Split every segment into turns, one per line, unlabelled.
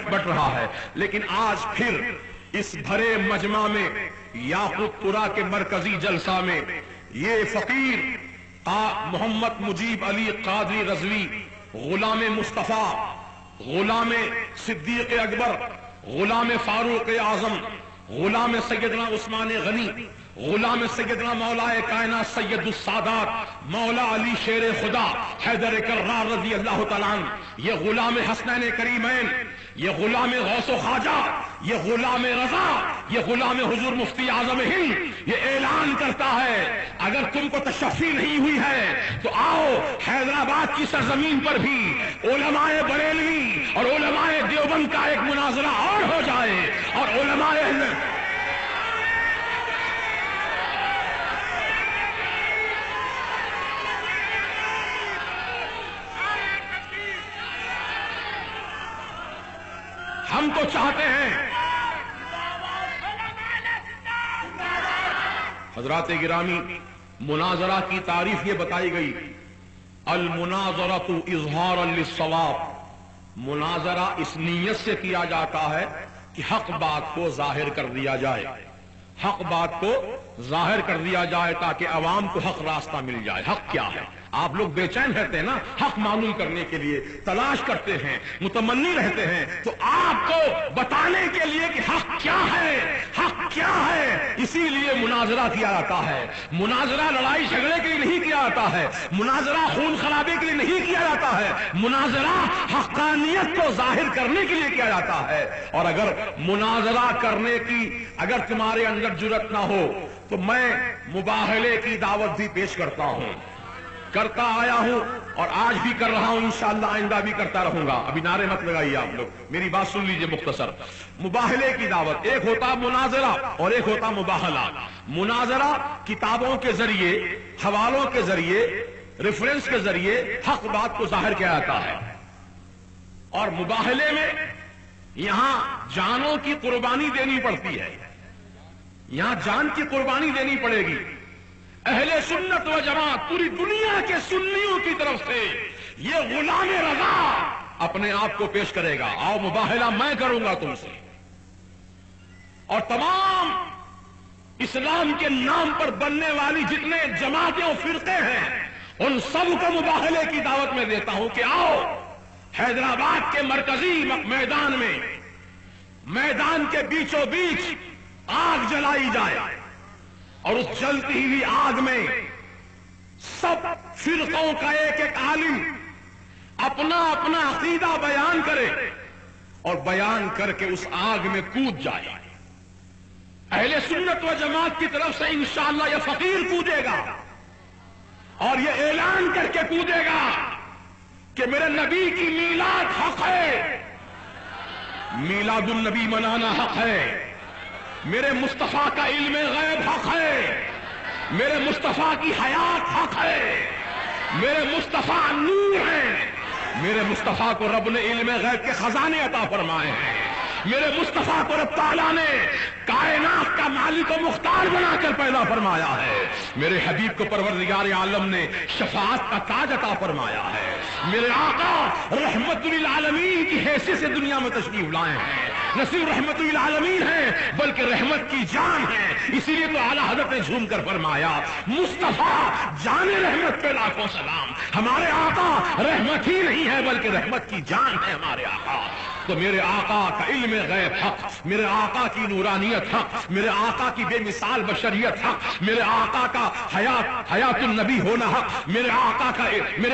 But رہا ہے، لیکن آج پھر اس بھرے مجمع میں یاقوت پورا کے مرکزی جلسہ میں یہ فقیر محمد مجیب علی قادری رضوی، غلام مصطفیٰ، غلام صدیق اکبر، غلام فاروق اعظم، غلام سیدنا عثمان غنی، غلام سیدنا مولا کائنات سید السادات مولا علی شیر خدا حیدر کرار رضی اللہ تعالیٰ عنہ، یہ غلام حسنین کریمین، یہ غلام غوث و خواجہ، یہ غلام رضا، یہ غلام حضور مفتی اعظم ہند یہ اعلان کرتا ہے اگر تم کو تشفی نہیں ہوئی ہے تو آؤ حیدرآباد کی سرزمین پر بھی علماء بریلوی اور علماء دیوبند کا ایک مناظرہ اور ہو جائے، اور علماء ہم تو چاہتے ہیں حضرات گرامی، مناظرہ کی تعریف یہ بتائی گئی، المناظرۃ اظہارا للصواب، مناظرہ اس نیت سے کیا جاتا ہے کہ حق بات کو ظاہر کر دیا جائے، حق بات کو ظاہر کر دیا جائے تاکہ عوام کو حق راستہ مل جائے۔ حق کیا ہے؟ آپ لوگ بے چین رہتے ہیں نا، حق معلوم کرنے کے لیے تلاش کرتے ہیں، متمنی رہتے ہیں، تو آپ کو بتانے کے لیے کہ حق کیا ہے، حق کیا ہے، اسی لیے مناظرہ کیا جاتا ہے۔ مناظرہ لڑائی جھگڑے کے لیے نہیں کیا جاتا ہے، مناظرہ خون خرابے کے لیے نہیں کیا جاتا ہے، مناظرہ حقانیت کو ظاہر کرنے کے لیے کیا جاتا ہے۔ اور اگر مناظرہ کرنے کی اگر تمہارے اندر جرأت نہ ہو تو میں مباہلے کی دعوت بھی پیش کرتا ہوں، کرتا آیا ہوں اور آج بھی کر رہا ہوں، انشاءاللہ آئندہ بھی کرتا رہوں گا۔ ابھی نعرے مت لگائیے آپ لوگ، میری بات سن لیجئے مختصر۔ مباہلے کی دعوت، ایک ہوتا مناظرہ اور ایک ہوتا مباہلہ۔ مناظرہ کتابوں کے ذریعے، حوالوں کے ذریعے، ریفرنس کے ذریعے حق بات کو ظاہر کیا جاتا ہے، اور مباہلے میں یہاں جانوں کی قربانی دینی پڑتی ہے، یہاں جان کی قربانی دینی پڑے گی۔ اہل سنت و جماعت پوری دنیا کے سنیوں کی طرف سے یہ غلام رضا اپنے آپ کو پیش کرے گا، آؤ مباہلہ میں کروں گا تم سے، اور تمام اسلام کے نام پر بننے والی جتنے جماعتیں و فرقے ہیں ان سب کو مباہلے کی دعوت میں دیتا ہوں کہ آؤ حیدرآباد کے مرکزی میدان میں، میدان کے بیچوں بیچ آگ جلائی جائے، اور اس جلتی ہوئی آگ میں سب فرقوں کا ایک ایک عالم اپنا اپنا عقیدہ بیان کرے، اور بیان کر کے اس آگ میں کود جائے۔ اہل سنت و جماعت کی طرف سے انشاءاللہ یہ فقیر کودے گا اور یہ اعلان کر کے کودے گا کہ میرے نبی کی میلاد حق ہے، میلاد النبی منانا حق ہے، میرے مصطفیٰ کا علم غیب حق ہے، میرے مصطفیٰ کی حیات حق ہے، میرے مصطفیٰ نور ہیں، میرے مصطفیٰ کو رب نے علم غیب کے خزانے عطا فرمائے ہیں، میرے مصطفیٰ کو رب تعالیٰ نے کائنات کا مالک و مختار بنا کر پیدا فرمایا ہے، میرے حبیب کو پروردگار عالم نے شفاعت کا تاج عطا فرمایا ہے، میرے آقا رحمت للعالمین کی حیثیت سے دنیا میں تشریف لائے ہیں، نہ صرف رحمت للعالمین ہیں بلکہ رحمت کی جان ہے، اسی لیے تو اعلیٰ حضرت نے جھوم کر فرمایا مصطفیٰ جان رحمت پہ لاکھوں سلام، ہمارے آقا رحمت ہی نہیں ہے بلکہ رحمت کی جان ہے ہمارے آقا۔ تو میرے آقا کا علم غیب حق، میرے آقا کی نورانیت حق، میرے آقا کی بے مثال بشریت حق، میرے آقا کا حیات النبی ہونا حق، میرے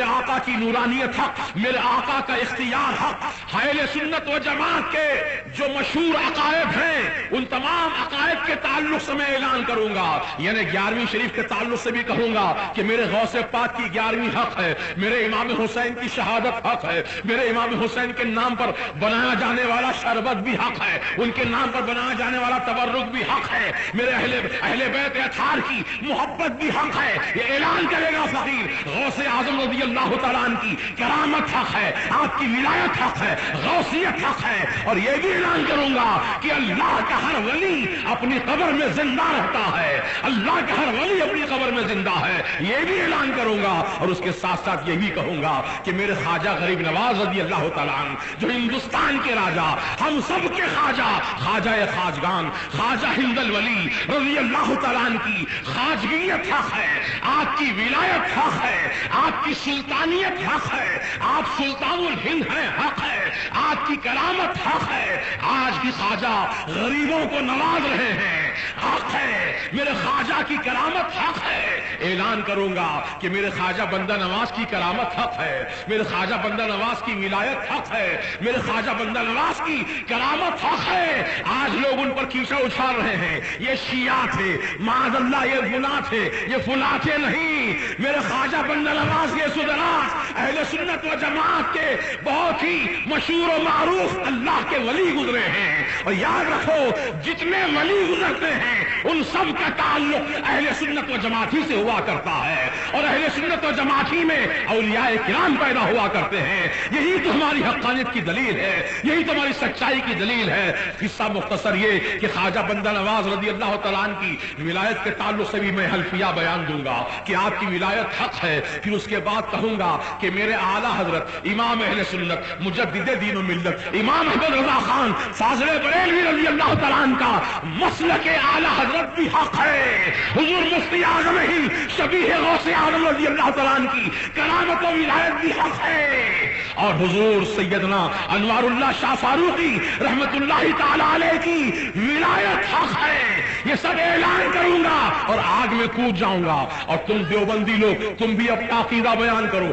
آقا کی نورانیت حق، میرے آقا کا اختیار حق۔ اہل سنت و جماعت کے جو مشہور عقائد ہیں ان تمام عقائد کے تعلق سے میں اعلان کروں گا، یعنی 11ویں شریف کے تعلق سے بھی کہوں گا کہ میرے غوث پاک کی 11ویں حق ہے، میرے امام حسین کی شہادت حق ہے، میرے امام حسین کے نام پر بنایا جانے والا شربت بھی حق ہے، ان کے نام پر بنایا جانے والا تبرک بھی حق ہے، میرے اہل بیت اطہار کی محبت بھی حق ہے۔ یہ اعلان کرے گا فقیر غوث اعظم رضی اللہ تعالیٰ عنہ کی کرامت حق ہے، آپ کی ولایت حق ہے، غوثیت حق ہے، اور یہ بھی اعلان کروں گا کہ اللہ کا ہر ولی اپنی قبر میں زندہ رہتا ہے، اللہ کا ہر ولی اپنی قبر میں زندہ ہے، یہ بھی اعلان کروں گا، اور اس کے ساتھ ساتھ یہ بھی کہوں گا کہ میرے خواجہ غریب نواز رضی اللہ تعالیٰ عنہ جو ہندوستان خاقان کے راجا، ہم سب کے خواجہ، خواجہ خواجگان خواجہ ہند الولی رضی اللہ تعالیٰ عنہ کی خواجگیت حق ہے، آپ کی ولایت حق ہے، آپ کی سلطانیت حق ہے، آپ سلطان الہند ہیں حق ہے، آپ کی کرامت حق ہے۔ آج بھی خواجہ غریبوں کو نواز رہے ہیں، حق ہے، میرے خواجہ کی کرامت حق ہے۔ اعلان کروں گا کہ میرے خواجہ بندہ نواز کی کرامت حق ہے، میرے خواجہ بندہ نواز کی ولایت حق ہے، میرے خواجہ بندہ نواز کی کرامت حق ہے۔ آج لوگ ان پر کیچڑ اچھال رہے ہیں، یہ شیعہ تھے، معاذ اللہ یہ فلاں تھے، یہ فلاں تھے نہیں، میرے خواجہ بندہ نواز یہ صدرات اہل سنت و جماعت کے بہت ہی مشہور و معروف اللہ کے ولی گزرے ہیں۔ اور یاد رکھو جتنے ولی گزرتے ہیں ان سب کا تعلق اہل سنت و جماعت ہی سے ہوا کرتا ہے، اور اہل سنت و جماعت ہی میں اولیاء کرام پیدا ہوا کرتے ہیں۔ یہی تو ہماری حقانیت کی دلیل ہے، یہی تو ہماری سچائی کی دلیل ہے۔ قصہ مختصر یہ کہ خواجہ بندہ نواز رضی اللہ تعالیٰ عنہ کی ولایت کے تعلق سے بھی میں حلفیہ بیان دوں گا کہ آپ کی ولایت حق ہے۔ پھر اس کے بعد کہوں گا کہ میرے اعلیٰ حضرت امام اہل سنت مجدد دین و ملت امام احمد رضا خان فاضل بریلوی رضی اللہ تعالیٰ عنہ کا مسلک اعلیٰ حضرت بھی حق ہے۔ حضور مفتی اعظم ہند شبیہ غوث اعظم رضی اللہ تعالیٰ عنہ کی کرامت و ولایت بھی حق ہے، اور حضور سیدنا انوار اللہ شاہ فاروقی رحمت اللہ تعالی علیہ کی ولایت حق ہے۔ یہ سب اعلان کروں گا اور آگ میں کود جاؤں گا، اور تم دیوبندی لوگ تم بھی اپنا عقیدہ بیان کرو،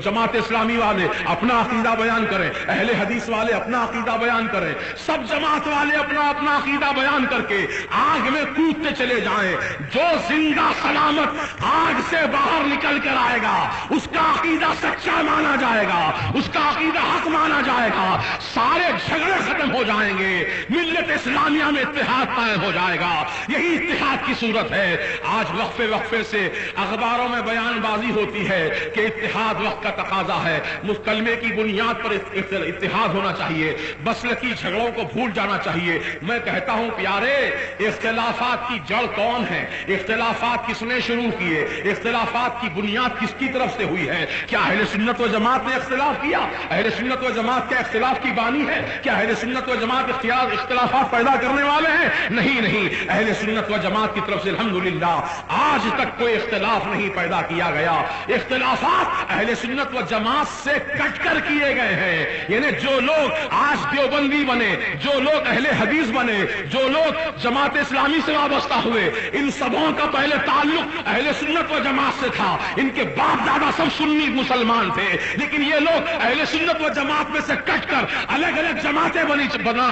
جماعت اسلامی والے اپنا عقیدہ بیان کریں، اہل حدیث والے اپنا عقیدہ بیان کریں، سب جماعت والے اپنا اپنا عقیدہ بیان کر کے آگ میں کودتے چلے جائیں۔ جو زندہ سلامت آگ سے باہر نکل کر آئے گا اس کا عقیدہ سچا مانا جائے گا، اس کا عقیدہ حق مانا جائے گا، سارے جھگڑے ختم ہو جائیں گے، ملت اسلامیہ میں اتحاد قائم ہو جائے گا۔ یہی اتحاد کی صورت ہے۔ آج وقفے وقفے سے اخباروں میں بیان بازی ہوتی ہے کہ اتحاد وقت کا تقاضا ہے، کلمے کی بنیاد پر اتحاد ہونا چاہیے، مسلکی جھگڑوں کو بھول جانا چاہیے۔ میں کہتا ہوں پیارے، اختلافات کی جڑ کون ہے؟ اختلافات کس نے شروع کیے؟ اختلافات کی بنیاد کس کی طرف سے ہوئی ہے؟ کیا اہل سنت و جماعت نے اختلاف کیا؟ اہل سنت و جماعت کیا اختلاف کی بانی ہے؟ کیا اہل سنت و جماعت اختلافات پیدا کرنے والے ہیں؟ نہیں نہیں، اہل سنت و جماعت کی طرف سے الحمدللہ آج تک کوئی اختلاف نہیں پیدا کیا گیا۔ اختلافات اہل سنت و جماعت سے کٹ کر کیے گئے ہیں، یعنی جو لوگ آج دیوبندی بنے، جو لوگ اہل حدیث بنے، جو لوگ جماعت اسلامی سے وابستہ ہوئے، ان سبوں کا پہلے تعلق اہل سنت و جماعت سے تھا، ان کے باپ دادا سب سنی مسلمان تھے، لیکن یہ لوگ اہل سنت و جماعت میں سے کٹ کر الگ الگ جماعتیں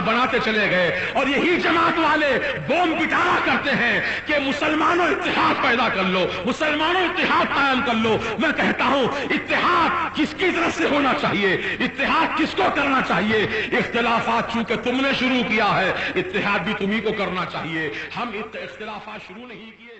بناتے چلے گئے، اور یہی جماعت والے بوم پٹارا کرتے ہیں کہ مسلمانوں اتحاد پیدا کر لو، مسلمانوں اتحاد قائم کر لو۔ میں کہتا ہوں اتحاد کس کی طرف سے ہونا چاہیے؟ اتحاد کس کو کرنا چاہیے؟ اختلافات چونکہ تم نے شروع کیا ہے، اتحاد بھی تمہیں کو کرنا چاہیے۔ ہم اختلافات شروع نہیں کیے۔